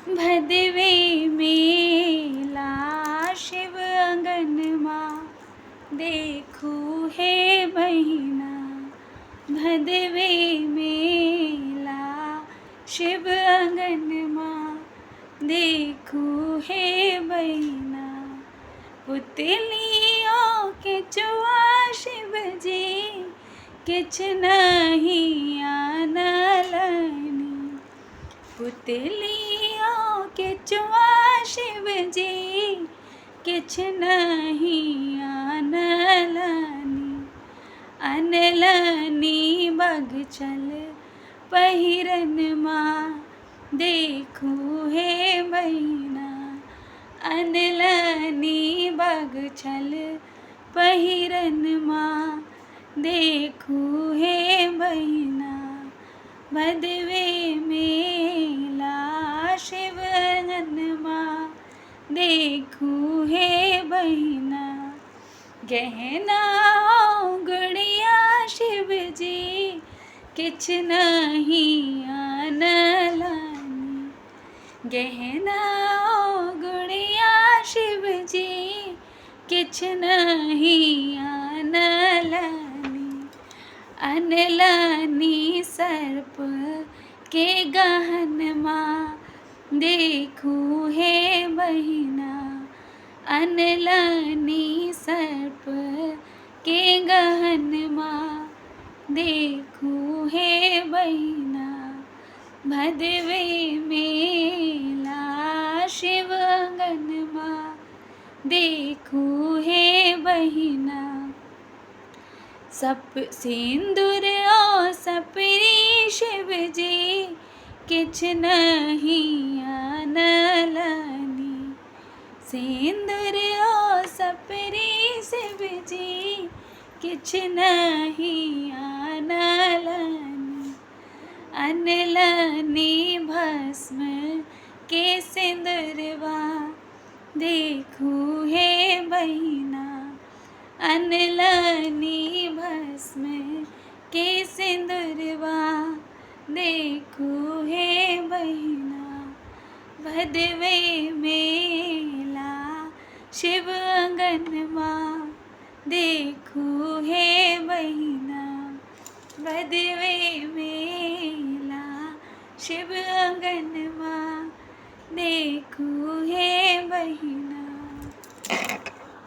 भदवे मेला शिव अंगनमा, देखू हे बहिना। भदवे मेला शिव अंगनमा, देखू हे बहिना। पुतलियों के चुआ शिव जी, किछ नहीं आनलनी। पुतलियों के चुआ शिव जी, किछ नहीं आनलनी। अनलनी बगचल पहिरनमा, देखू हे बहिना। अनलनी बगचल पहिरनमा, देखू हे बहिना। भदवे मेला शिव अंगनमा, देखू हे बहिना। गहना गुड़िया शिव जी, किछ नहीं आनलनी। गहना गुड़िया शिव जी, किछ नहीं आनलनी। अनलनी सर्प के गहनमा, देखू हे बहिना। अनलनी सर्प के गहनमा, देखू हे बहिना। भदवे मेला शिव अंगनमा, देखू हे बहिना। सप सिंदूर ओ सपरी शिव जी, किछ नहीं आनलनी। सिंदूर ओ सपरी शिव जी, किछ नहीं आनलनी। अनलनी भस्म के सिंदूरवा, देखू हे बहिना। अनलनी भस्म के सिंदूरवा, देखू हे बहिना। भदवे मेला शिव अंगनमा, देखू हे बहिना। भदवे मेला शिव अंगनमा, देखू हे बहिना।